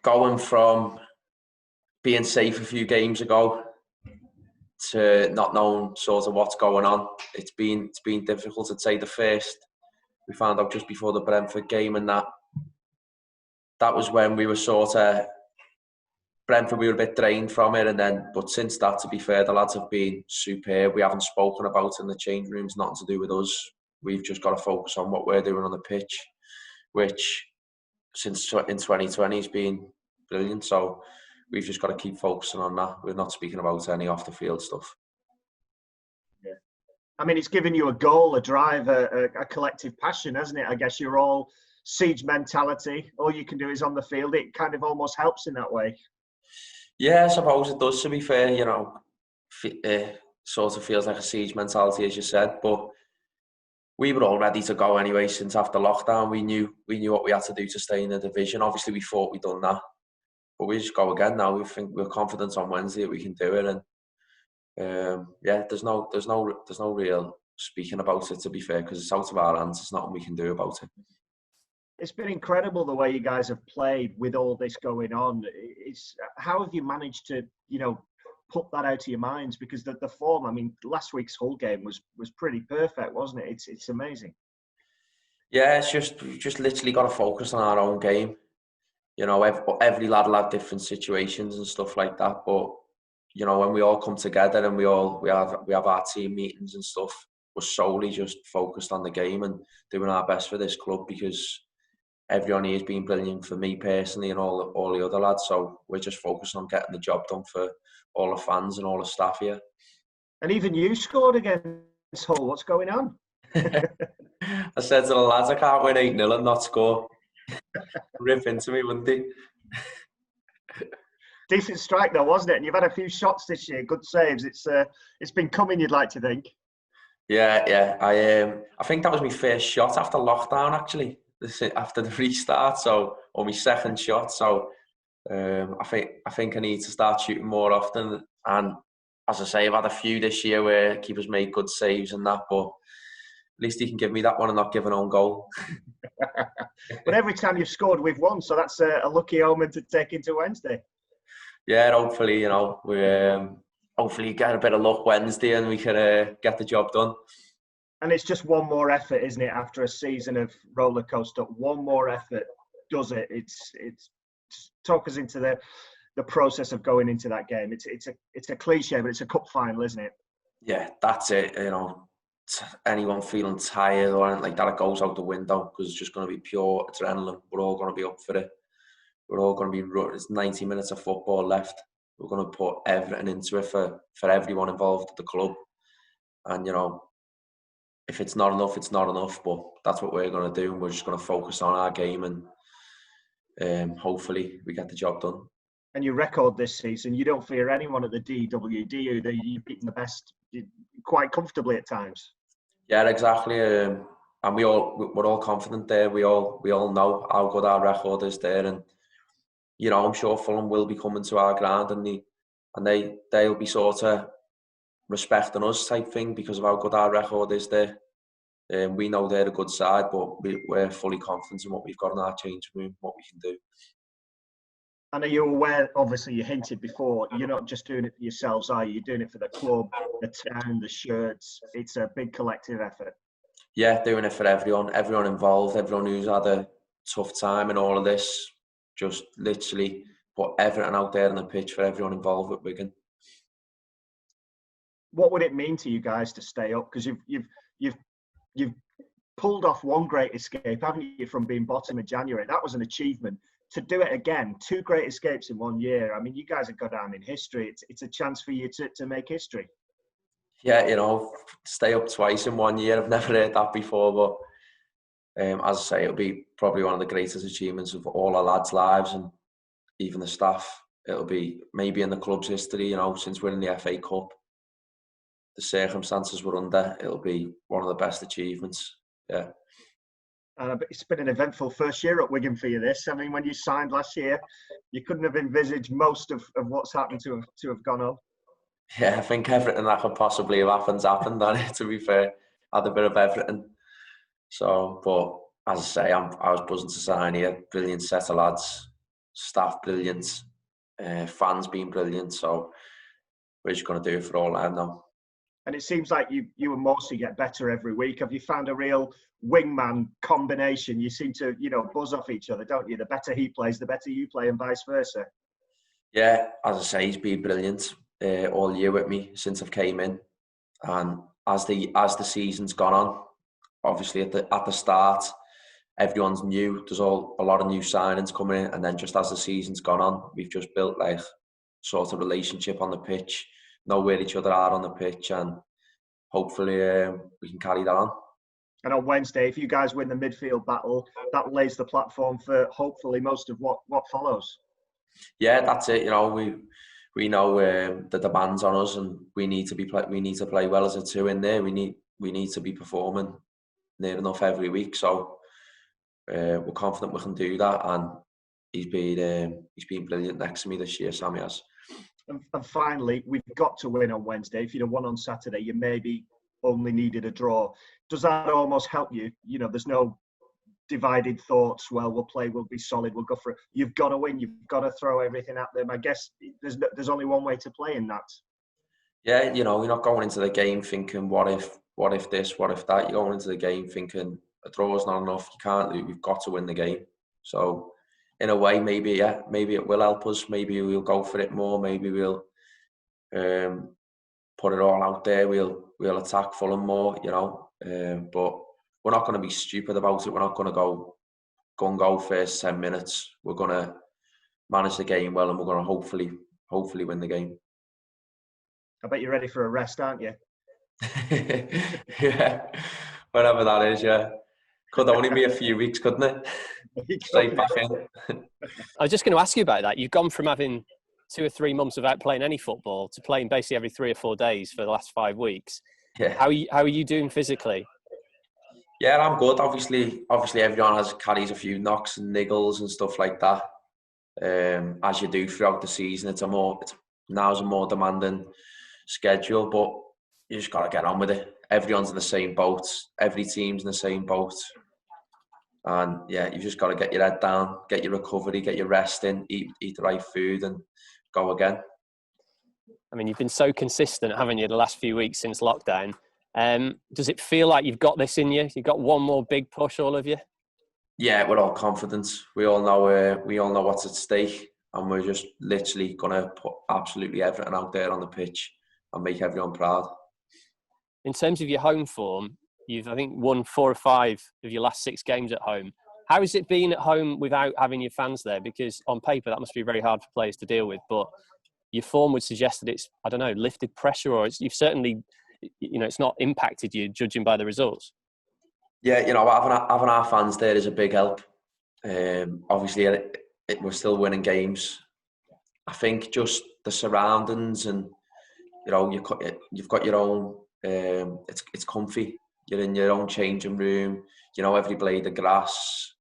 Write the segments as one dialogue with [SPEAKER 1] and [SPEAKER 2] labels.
[SPEAKER 1] going from being safe a few games ago to not knowing sort of what's going on. It's been difficult. I'd say the first, we found out just before the Brentford game, and that was when we were sort of, Brentford, we were a bit drained from it, but since that, to be fair, the lads have been superb. We haven't spoken about it in the change rooms, nothing to do with us. We've just got to focus on what we're doing on the pitch, which since in 2020 has been brilliant. So we've just got to keep focusing on that. We're not speaking about any off the field stuff.
[SPEAKER 2] Yeah, I mean, it's given you a goal, a drive, a collective passion, hasn't it? I guess you're all siege mentality. All you can do is on the field. It kind of almost helps in that way.
[SPEAKER 1] Yeah, I suppose it does, to be fair. You know, sort of feels like a siege mentality, as you said, but we were all ready to go anyway since after lockdown. We knew what we had to do to stay in the division. Obviously, we thought we'd done that, but we just go again now. We think we're confident on Wednesday that we can do it, and yeah, there's no real speaking about it, to be fair, because it's out of our hands. There's nothing we can do about it.
[SPEAKER 2] It's been incredible the way you guys have played with all this going on. How have you managed to, put that out of your minds? Because the form, I mean, last week's Hull game was pretty perfect, wasn't it? It's amazing.
[SPEAKER 1] Yeah, it's just literally got to focus on our own game. You know, every lad will have different situations and stuff like that. But you know, when we all come together and we have our team meetings and stuff, we're solely just focused on the game and doing our best for this club, because everyone here has been brilliant for me personally and all the other lads. So we're just focused on getting the job done for all the fans and all the staff here. And
[SPEAKER 2] even you scored against Hull. What's going on?
[SPEAKER 1] I said to the lads, I can't win 8-0 and not score. Rip into me, wouldn't he?
[SPEAKER 2] Decent strike though, wasn't it? And you've had a few shots this year, good saves. It's been coming, you'd like to think.
[SPEAKER 1] Yeah. I think that was my first shot after lockdown, actually. After the restart, or my second shot. So I think I need to start shooting more often. And as I say, I've had a few this year where keepers made good saves and that, but at least he can give me that one and not give an own goal.
[SPEAKER 2] But every time you've scored, we've won, so that's a lucky omen to take into Wednesday.
[SPEAKER 1] Yeah, hopefully, we hopefully get a bit of luck Wednesday and we can get the job done.
[SPEAKER 2] And it's just one more effort, isn't it? After a season of roller coaster, one more effort does it. It's talk us into the process of going into that game. It's a cliche, but it's a cup final, isn't it?
[SPEAKER 1] Yeah, that's it. Anyone feeling tired or anything like that, it goes out the window, because it's just going to be pure adrenaline. We're all going to be up for it. We're all going to be. It's 90 minutes of football left. We're going to put everything into it for everyone involved at the club. And if it's not enough, it's not enough. But that's what we're going to do. And we're just going to focus on our game, and hopefully we get the job done.
[SPEAKER 2] And your record this season, you don't fear anyone at the DW, do you? You've beaten the best quite comfortably at times.
[SPEAKER 1] Yeah, exactly. And we're all confident there. We all know how good our record is there, and I'm sure Fulham will be coming to our ground, and they'll be sort of respecting us type thing because of how good our record is there. We know they're a good side, but we're fully confident in what we've got in our change room, what we can do.
[SPEAKER 2] And are you aware, obviously you hinted before, you're not just doing it for yourselves, are you? You're doing it for the club, the town, the shirts. It's a big collective effort.
[SPEAKER 1] Yeah, doing it for everyone involved, everyone who's had a tough time in all of this. Just literally put everything out there on the pitch for everyone involved with Wigan.
[SPEAKER 2] What would it mean to you guys to stay up? Because you've pulled off one great escape, haven't you, from being bottom in January? That was an achievement. To do it again, 2 great escapes in 1 year. I mean, you guys have got down in history. It's a chance for you to make history.
[SPEAKER 1] Yeah, stay up twice in 1 year. I've never heard that before, but as I say, it'll be probably one of the greatest achievements of all our lads' lives, and even the staff. It'll be maybe in the club's history, since winning the FA Cup, the circumstances we're under, it'll be one of the best achievements. Yeah.
[SPEAKER 2] It's been an eventful first year at Wigan for you, this. I mean, when you signed last year, you couldn't have envisaged most of what's happened to have gone on.
[SPEAKER 1] Yeah, I think everything that could possibly have happened, to be fair. Had a bit of everything. So, but as I say, I was buzzing to sign here. Brilliant set of lads. staff brilliant, fans being brilliant. So we're just going to do it for all I know.
[SPEAKER 2] And it seems like you and Morsey get better every week. Have you found a real wingman combination? You seem to, buzz off each other, don't you? The better he plays, the better you play, and vice versa.
[SPEAKER 1] Yeah, as I say, he's been brilliant all year with me since I've came in. And as the season's gone on, obviously at the start, everyone's new. There's a lot of new signings coming in, and then just as the season's gone on, we've just built like sort of relationship on the pitch, know where each other are on the pitch, and hopefully we can carry that on. And
[SPEAKER 2] on Wednesday, if you guys win the midfield battle, that lays the platform for hopefully most of what follows.
[SPEAKER 1] Yeah, that's it. We know the demands on us, and we need to play well as a two in there. We need to be performing near enough every week. So we're confident we can do that, and he's been brilliant next to me this year, Sammy has.
[SPEAKER 2] And finally, we've got to win on Wednesday. If you'd have won on Saturday, you maybe only needed a draw. Does that almost help you? There's no divided thoughts. Well, we'll be solid, we'll go for it. You've got to win. You've got to throw everything at them. I guess there's only one way to play in that.
[SPEAKER 1] Yeah, we're not going into the game thinking, what if this, what if that. You're going into the game thinking, a draw is not enough. You can't lose. We've got to win the game. So in a way, maybe it will help us. Maybe we'll go for it more. Maybe we'll put it all out there. We'll attack Fulham more, but we're not going to be stupid about it. We're not going to go first 10 minutes. We're going to manage the game well, and we're going to hopefully win the game.
[SPEAKER 2] I bet you're ready for a rest, aren't you?
[SPEAKER 1] Yeah, whatever that is, yeah. Could only be a few weeks, couldn't it? Straight back in.
[SPEAKER 3] I was just going to ask you about that. You've gone from having 2 or 3 months without playing any football to playing basically every 3 or 4 days for the last 5 weeks.
[SPEAKER 1] Yeah.
[SPEAKER 3] How are you doing physically?
[SPEAKER 1] Yeah, I'm good. Obviously, everyone carries a few knocks and niggles and stuff like that. As you do throughout the season, now's a more demanding schedule, but you just got to get on with it. Everyone's in the same boat. Every team's in the same boat. And yeah, you've just got to get your head down, get your recovery, get your rest in, eat the right food, and go again.
[SPEAKER 3] I mean, you've been so consistent, haven't you, the last few weeks since lockdown? Does it feel like you've got this in you? You've got one more big push, all of you?
[SPEAKER 1] Yeah, we're all confident. We all know what's at stake, and we're just literally gonna put absolutely everything out there on the pitch and make everyone proud.
[SPEAKER 3] In terms of your home form, you've, I think, won 4 or 5 of your last 6 games at home. How has it been at home without having your fans there? Because on paper, that must be very hard for players to deal with. But your form would suggest that it's, I don't know, lifted pressure, or you've certainly, it's not impacted you, judging by the results.
[SPEAKER 1] Yeah, having our fans there is a big help. Obviously, we're still winning games. I think just the surroundings, and you've got your own. It's comfy. You're in your own changing room. Every blade of grass.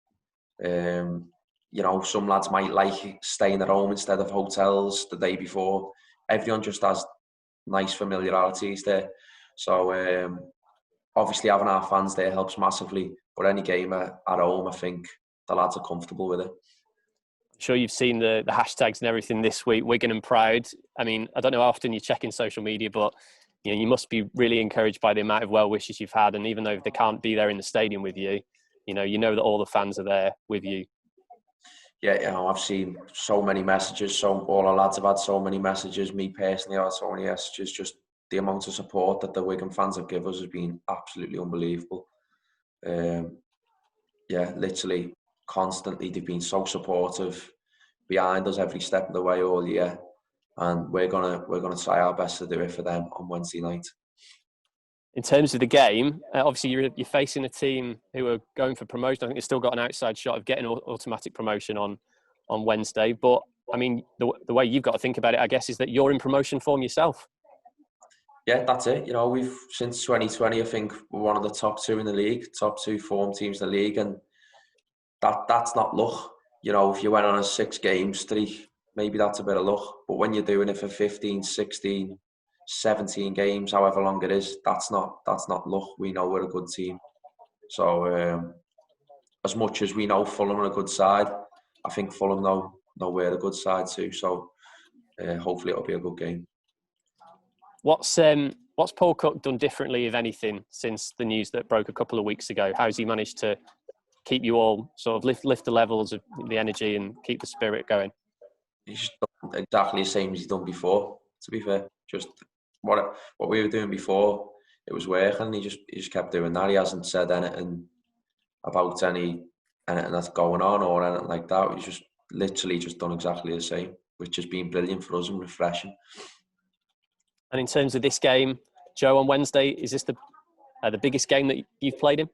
[SPEAKER 1] Some lads might like staying at home instead of hotels the day before. Everyone just has nice familiarities there. So obviously having our fans there helps massively. But any game at home, I think the lads are comfortable with it.
[SPEAKER 3] I'm sure you've seen the hashtags and everything this week, Wigan and Proud. I mean, I don't know how often you check in social media, but you must be really encouraged by the amount of well wishes you've had. And even though they can't be there in the stadium with you, you know that all the fans are there with you.
[SPEAKER 1] Yeah, I've seen so many messages. All our lads have had so many messages. Me personally, I've had so many messages. Just the amount of support that the Wigan fans have given us has been absolutely unbelievable. Literally constantly, they've been so supportive behind us every step of the way all year, and we're gonna try our best to do it for them on Wednesday night.
[SPEAKER 3] In terms of the game, obviously you're facing a team who are going for promotion. I think they've still got an outside shot of getting automatic promotion on Wednesday. But I mean, the way you've got to think about it, I guess, is that you're in promotion form yourself.
[SPEAKER 1] Yeah, that's it. We've since 2020, I think we're one of the top 2 in the league, top 2 form teams in the league, and that's not luck. If you went on a 6 game streak, maybe that's a bit of luck. But when you're doing it for 15, 16, 17 games, however long it is, that's not luck. We know we're a good team. So as much as we know Fulham are a good side, I think Fulham know we're a good side too. So hopefully it'll be a good game.
[SPEAKER 3] What's Paul Cook done differently, if anything, since the news that broke a couple of weeks ago? How's he managed to keep you all sort of lift the levels of the energy and keep the spirit going?
[SPEAKER 1] He's done exactly the same as he's done before. To be fair, just what we were doing before, it was working. He just kept doing that. He hasn't said anything about anything that's going on or anything like that. He's just literally just done exactly the same, which has been brilliant for us and refreshing.
[SPEAKER 3] And in terms of this game, Joe, on Wednesday, is this the biggest game that you've played in?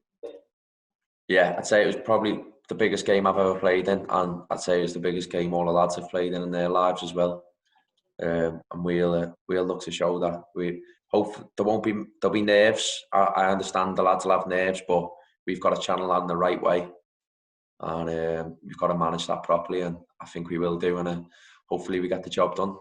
[SPEAKER 1] Yeah, I'd say it was probably the biggest game I've ever played in, and I'd say it's the biggest game all the lads have played in their lives as well. And we'll look to show that. We hope there'll be nerves. I understand the lads will have nerves, but we've got to channel that in the right way, and we've got to manage that properly. And I think we will do, and hopefully we get the job done.